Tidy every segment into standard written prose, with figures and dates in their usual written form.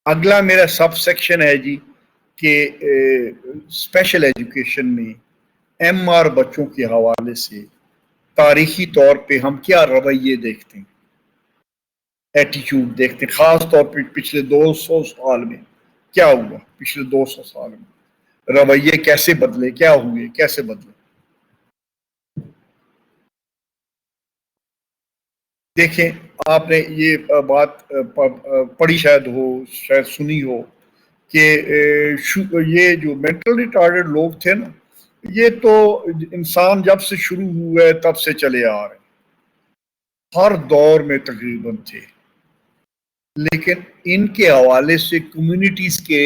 اگلا میرا sub section ہے جی کہ اسپیشل ایجوکیشن میں ایم آر بچوں کے حوالے سے تاریخی طور پہ ہم کیا رویے دیکھتے ہیں، ایٹیچیوڈ دیکھتے ہیں، خاص طور پہ پچھلے 200 سال میں کیا ہوا، پچھلے 200 سال میں رویے کیسے بدلے، کیا ہوئے، کیسے بدلے۔ دیکھیں، آپ نے یہ بات پڑھی شاید ہو، شاید سنی ہو کہ یہ جو مینٹل ریٹارڈڈ لوگ تھے نا، یہ تو انسان جب سے شروع ہوا ہے تب سے چلے آ رہے ہیں، ہر دور میں تقریباً تھے، لیکن ان کے حوالے سے کمیونٹیز کے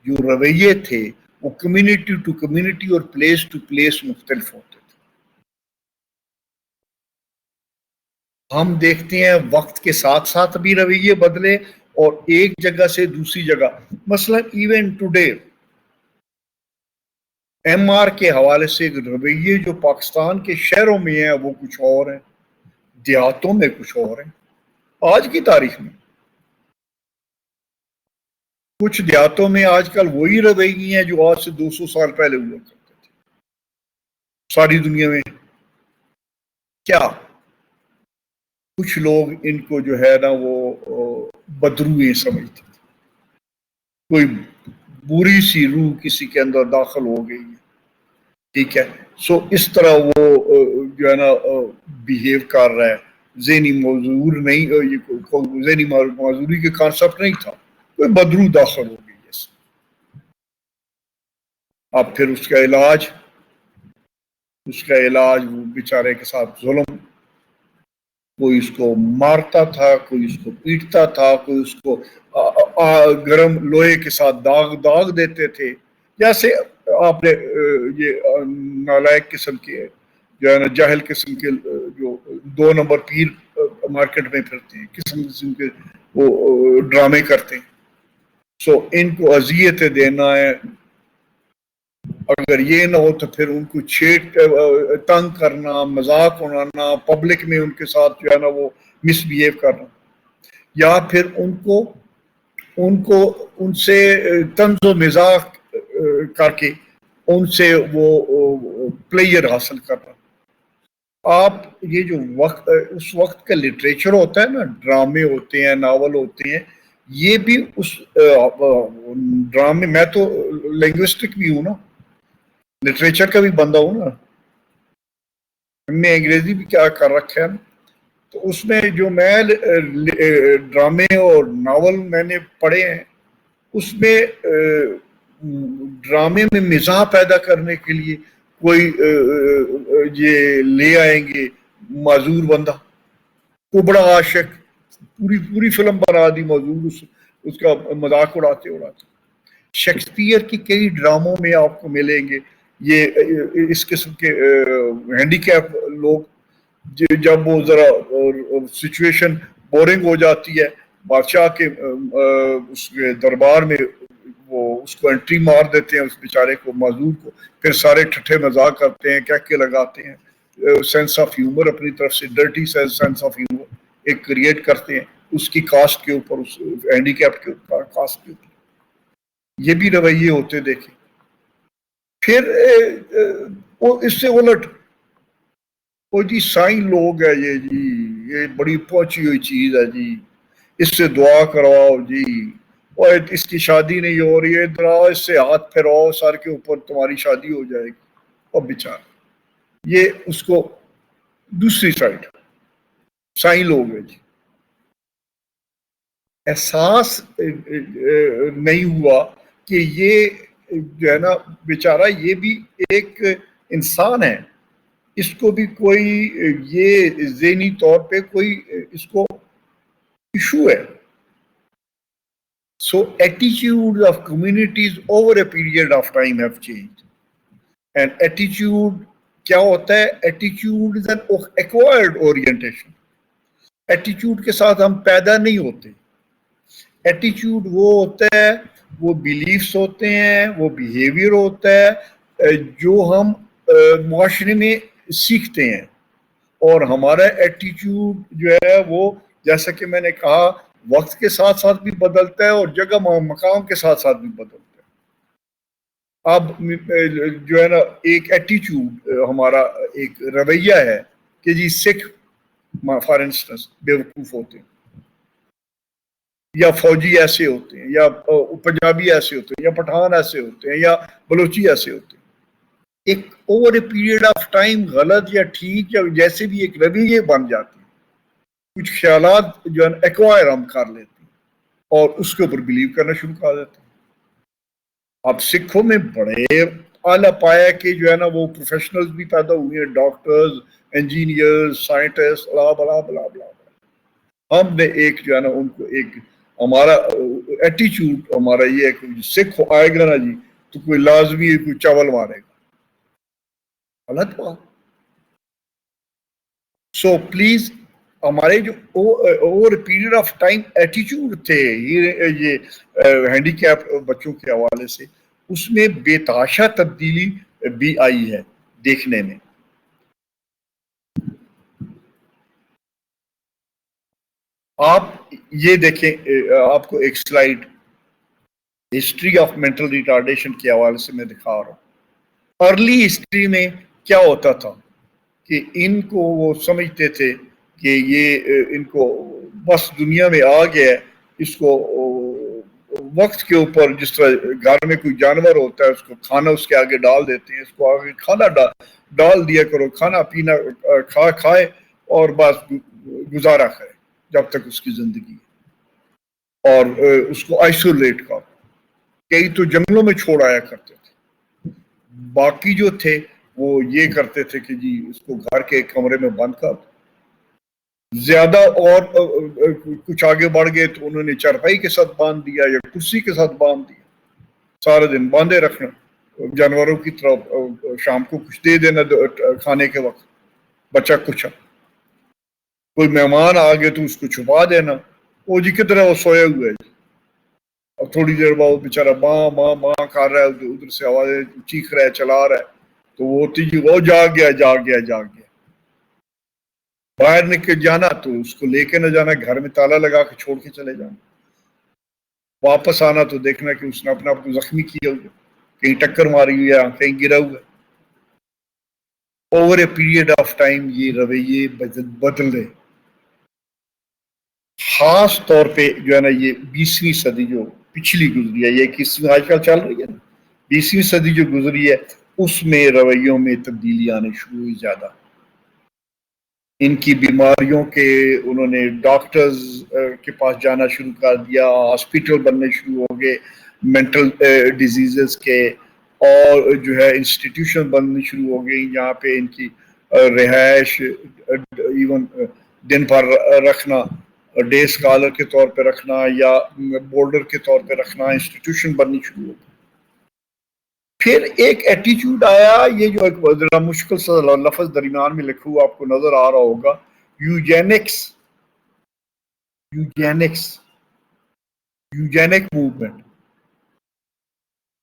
جو رویے تھے وہ کمیونٹی ٹو کمیونٹی اور پلیس ٹو پلیس مختلف ہوتے تھے۔ ہم دیکھتے ہیں وقت کے ساتھ ساتھ بھی رویے بدلے اور ایک جگہ سے دوسری جگہ، مثلا ایون ٹوڈے ایم آر کے حوالے سے رویے جو پاکستان کے شہروں میں ہیں وہ کچھ اور ہیں، دیہاتوں میں کچھ اور ہیں۔ آج کی تاریخ میں کچھ دیہاتوں میں آج کل وہی رویے ہیں جو آج سے 200 سال پہلے ہوا کرتے تھے۔ ساری دنیا میں کیا کچھ لوگ ان کو جو ہے نا وہ بدروئے سمجھتے تھے، کوئی بری سی روح کسی کے اندر داخل ہو گئی ہے، ٹھیک ہے، سو اس طرح وہ جو ہے نا بیہیو کر رہا ہے، ذہنی معذور نہیں، ذہنی معذوری کے کانسیپٹ نہیں تھا، کوئی بدرو داخل ہو گئی ہے۔ اب پھر اس کا علاج وہ بیچارے کے ساتھ ظلم، کوئی اس کو مارتا تھا، کوئی اس کو پیٹتا تھا، کوئی اس کو گرم لوہے کے ساتھ داغ دیتے تھے، جیسے آپ نے یہ نالائق قسم کے جو ہے نا جاہل قسم کے جو 2 نمبر پیر مارکیٹ میں پھرتے ہیں، قسم کے وہ ڈرامے کرتے ہیں، سو ان کو اذیتیں دینا ہے، اگر یہ نہ ہو تو پھر ان کو تنگ کرنا، مذاق اڑانا، پبلک میں ان کے ساتھ جو ہے نا وہ مس بیہیو کرنا، یا پھر ان سے طنز و مزاح کر کے ان سے وہ پلیئر حاصل کرنا۔ آپ یہ جو اس وقت کا لٹریچر ہوتا ہے نا، ڈرامے ہوتے ہیں، ناول ہوتے ہیں، یہ بھی اس ڈرامے، میں تو لنگوسٹک بھی ہوں نا، لٹریچر کا بھی بندہ ہوں نا، ہم نے انگریزی بھی کیا کر رکھا ہے، تو اس میں جو میں ڈرامے اور ناول میں نے پڑھے ہیں، اس میں ڈرامے میں مزاح پیدا کرنے کے لیے کوئی یہ لے آئیں گے معذور بندہ، کبڑا عاشق، پوری فلم بنا دی معذور، اس کا مذاق اڑاتے شیکسپیئر کی کئی ڈراموں میں آپ کو ملیں گے یہ اس قسم کے ہینڈی کیپ لوگ، جب وہ ذرا سچویشن بورنگ ہو جاتی ہے، بادشاہ کے اس کے دربار میں وہ اس کو انٹری مار دیتے ہیں، اس بیچارے کو، معذور کو، پھر سارے ٹھٹھے مذاق کرتے ہیں، کہکے لگاتے ہیں، سینس آف ہیومر اپنی طرف سے، ڈرٹی سینس آف ہیومر ایک کریٹ کرتے ہیں اس کی کاسٹ کے اوپر، اس ہینڈی کیپ کے اوپر، کاسٹ کے اوپر، یہ بھی رویے ہوتے دیکھیں۔ پھر اس سے الٹ وہ جی سائن لوگ ہے، یہ بڑی پہنچی ہوئی چیز ہے جی، اس سے دعا کرواؤ جی، اور اس کی شادی نہیں ہو رہی ہے، ادھر آؤ، اس سے ہاتھ پھیراؤ سر کے اوپر، تمہاری شادی ہو جائے گی۔ اور بیچارہ یہ اس کو دوسری سائڈ سائن لوگ ہے جی، احساس نہیں ہوا کہ یہ جو ہے نا بیچارہ یہ بھی ایک انسان ہے، اس کو بھی کوئی یہ ذہنی طور پہ کوئی اس کو ایشو ہے۔ So attitudes of communities over a period of time have changed. And attitude کیا ہوتا ہے؟ Attitude is an acquired orientation. Attitude کے ساتھ ہم پیدا نہیں ہوتے۔ Attitude وہ ہوتا ہے، وہ beliefs ہوتے ہیں، وہ behavior ہوتا ہے جو ہم معاشرے میں سیکھتے ہیں، اور ہمارا ایٹیچیوڈ جو ہے وہ جیسا کہ میں نے کہا وقت کے ساتھ ساتھ بھی بدلتا ہے اور جگہ مقام کے ساتھ ساتھ بھی بدلتا ہے. اب جو ہے نا ایک ایٹیچیوڈ ہمارا ایک رویہ ہے کہ جی سکھ فار انسٹنس بیوقوف ہوتے ہیں, یا فوجی ایسے ہوتے ہیں, یا پنجابی ایسے ہوتے ہیں, یا پٹھان ایسے ہوتے ہیں, یا بلوچی ایسے ہوتے ہیں. ایک over a period of time غلط یا ٹھیک یا جیسے بھی ایک رویے بن جاتے ہیں, کچھ خیالات جو ہے ایکوائر ہم کر لیتے ہیں اور اس کے اوپر بلیو کرنا شروع کر دیتے ہیں. اب سکھوں میں بڑے اعلیٰ پایا کے جو ہے نا وہ پروفیشنلز بھی پیدا ہوئے ہیں, ڈاکٹرز, انجینئرز, سائنٹسٹ, بلا بلا بلا بلا. ہم نے ایک جو ہے نا ان کو ایک ہمارا ایٹیچیوڈ ہمارا یہ ہے کہ سکھ آئے گا نا جی تو کوئی لازمی کوئی چاول مارے گا. غلط بات. سو پلیز ہمارے جو اوور پیریڈ آف ٹائم ایٹیچیوڈ تھے یہ ہینڈی کیپ بچوں کے حوالے سے, اس میں بے تحاشا تبدیلی بھی آئی ہے دیکھنے میں. آپ یہ دیکھیں, آپ کو ایک slide history of mental retardation کے حوالے سے میں دکھا رہا ہوں. ارلی ہسٹری میں کیا ہوتا تھا کہ ان کو وہ سمجھتے تھے کہ یہ ان کو بس دنیا میں آ گیا ہے, اس کو وقت کے اوپر جس طرح گھر میں کوئی جانور ہوتا ہے اس کو کھانا اس کے آگے ڈال دیتے ہیں, اس کو آگے کھانا ڈال دیا کرو, کھانا پینا کھائے اور بس گزارا کرے جب تک اس کی زندگی ہے, اور اس کو آئسولیٹ کرو. کئی تو جنگلوں میں چھوڑ آیا کرتے تھے, باقی جو تھے وہ یہ کرتے تھے کہ جی اس کو گھر کے ایک کمرے میں بند کر. زیادہ اور کچھ آگے بڑھ گئے تو انہوں نے چارپائی کے ساتھ باندھ دیا یا کرسی کے ساتھ باندھ دیا, سارے دن باندھے رکھنا, جانوروں کی طرف شام کو کچھ دے دینا کھانے کے وقت, بچہ کچھ. کوئی مہمان آ گئے تو اس کو چھپا دینا, وہ جی کدھر ہے, وہ سویا ہوا ہے جی. اور تھوڑی دیر بعد وہ بےچارا ماں ماں ماں کر رہا ہے, ادھر سے آوازیں چیخ رہا ہے, چلا رہا ہے, تو وہ ہوتی جی وہ جاگ گیا جاگ گیا جاگ گیا. باہر نکل جانا تو اس کو لے کے نہ جانا, گھر میں تالا لگا کے چھوڑ کے چلے جانا. واپس آنا تو دیکھنا کہ اس نے اپنا آپ کو زخمی کیا ہوا, کہیں ٹکر ماری ہوئی ہے, کہیں گرا ہوا ہے. Over a period of time یہ رویے بدل رہے. خاص طور پہ جو ہے نا یہ 20ویں صدی جو پچھلی گزری ہے, یہ 21ویں آج کل چل رہی ہے نا, 20ویں صدی جو گزری ہے اس میں رویوں میں تبدیلی آنے شروع ہوئی زیادہ. ان کی بیماریوں کے انہوں نے ڈاکٹرز کے پاس جانا شروع کر دیا, ہاسپٹل بننے شروع ہو گئے مینٹل ڈیزیزز کے, اور جو ہے انسٹیٹیوشن بننی شروع ہو گئی جہاں پہ ان کی رہائش ایون دن بھر رکھنا, ڈے اسکالر کے طور پہ رکھنا یا بورڈر کے طور پہ رکھنا, انسٹیٹیوشن بننی شروع ہو گئی. پھر ایک ایٹیچیوڈ آیا, یہ جو ایک ذرا مشکل سا لفظ درمیان میں لکھا ہوا آپ کو نظر آ رہا ہوگا, یوجینکس. یوجینک موومنٹ.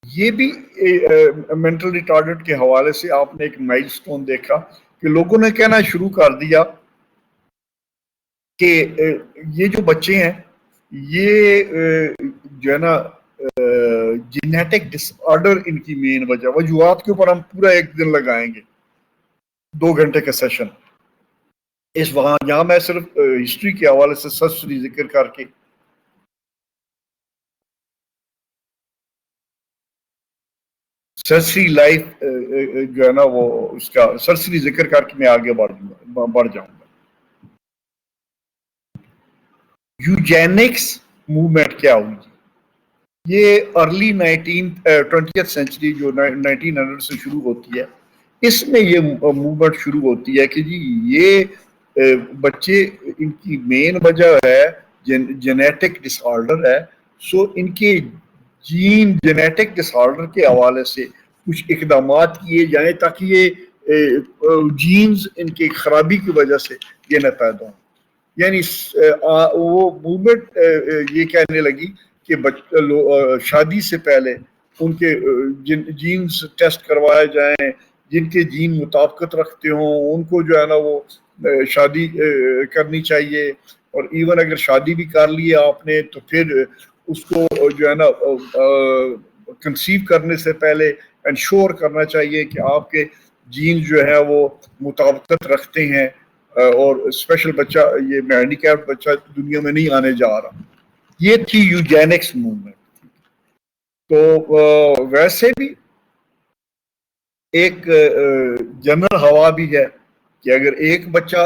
یہ بھی مینٹل ریٹارڈڈ کے حوالے سے آپ نے ایک مائل سٹون دیکھا کہ لوگوں نے کہنا شروع کر دیا کہ یہ جو بچے ہیں یہ جو ہے نا جینیٹک ڈس آرڈر ان کی مین وجوہات کے اوپر ہم پورا ایک دن لگائیں گے, 2 گھنٹے کا سیشن. اس وہاں یہاں میں صرف ہسٹری کے حوالے سے سرسری ذکر کر کے سرسری لائف جو ہے نا وہ اس کا سرسری ذکر کر کے میں آگے بڑھ جاؤں گا. یوجینکس موومنٹ کیا ہوئی؟ یہ ارلی 20th سینچری جو 1900 سے شروع ہوتی ہے, اس میں یہ موومنٹ شروع ہوتی ہے کہ جی یہ بچے ان کی مین وجہ ہے جینیٹک ڈس آرڈر ہے. سو ان کے جینیٹک ڈس آرڈر کے حوالے سے کچھ اقدامات کیے جائیں تاکہ یہ جینز ان کی خرابی کی وجہ سے یہ نہ پیدا ہوں. یعنی وہ موومنٹ یہ کہنے لگی کہ شادی سے پہلے ان کے جینز ٹیسٹ کروائے جائیں, جن کے جین مطابقت رکھتے ہوں ان کو جو ہے نا وہ شادی کرنی چاہیے, اور ایون اگر شادی بھی کر لی آپ نے تو پھر اس کو جو ہے نا کنسیو کرنے سے پہلے انشور کرنا چاہیے کہ آپ کے جین جو ہے وہ مطابقت رکھتے ہیں اور اسپیشل بچہ یہ ہینڈی کیپڈ بچہ دنیا میں نہیں آنے جا رہا. یہ تھی یوجینکس موومنٹ. تو ویسے بھی ایک جنرل ہوا بھی ہے کہ اگر ایک بچہ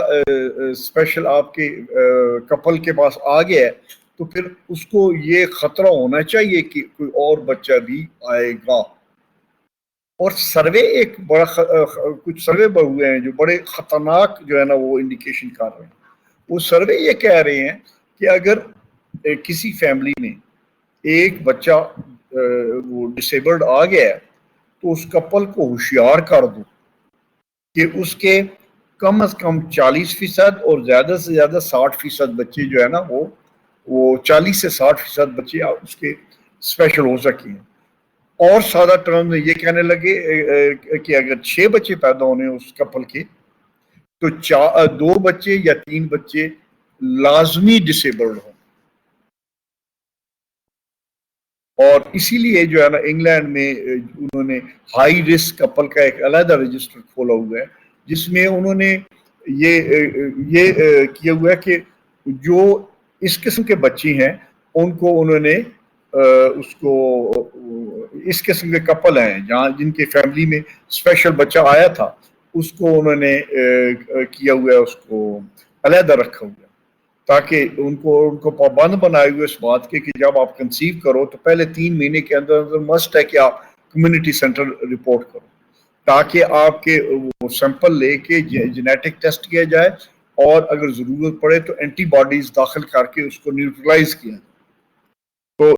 اسپیشل آپ کے کپل کے پاس آ گیا ہے تو پھر اس کو یہ خطرہ ہونا چاہیے کہ کوئی اور بچہ بھی آئے گا. اور سروے ایک بڑا کچھ سروے ہوئے ہیں جو بڑے خطرناک جو ہے نا وہ انڈیکیشن کر رہے ہیں. وہ سروے یہ کہہ رہے ہیں کہ اگر کسی فیملی میں ایک بچہ وہ ڈسیبلڈ آ گیا ہے تو اس کپل کو ہوشیار کر دو کہ اس کے کم از کم 40% اور زیادہ سے زیادہ 60% بچے جو ہے نا وہ 40 سے 60% بچے اس کے اسپیشل ہو سکے ہیں. اور سادہ ٹرم میں یہ کہنے لگے کہ اگر 6 بچے پیدا ہونے اس کپل کے تو 2 بچے یا 3 بچے لازمی ڈسیبلڈ ہوں. اور اسی لیے جو ہے نا انگلینڈ میں انہوں نے ہائی رسک کپل کا ایک علیحدہ رجسٹر کھولا ہوا ہے جس میں انہوں نے یہ کیا ہوا ہے کہ جو اس قسم کے بچے ہیں ان کو انہوں نے اس کو اس قسم کے کپل ہیں جہاں جن کے فیملی میں اسپیشل بچہ آیا تھا اس کو انہوں نے کیا ہوا ہے اس کو علیحدہ رکھا ہوا ہے تاکہ ان کو پابند بنائے ہوئے اس بات کے کہ جب آپ کنسیو کرو تو پہلے 3 مہینے کے اندر مسٹ ہے کہ آپ کمیونٹی سینٹر رپورٹ کرو تاکہ آپ کے وہ سیمپل لے کے جینیٹک ٹیسٹ کیا جائے اور اگر ضرورت پڑے تو اینٹی باڈیز داخل کر کے اس کو نیوٹرلائز کیا جائے.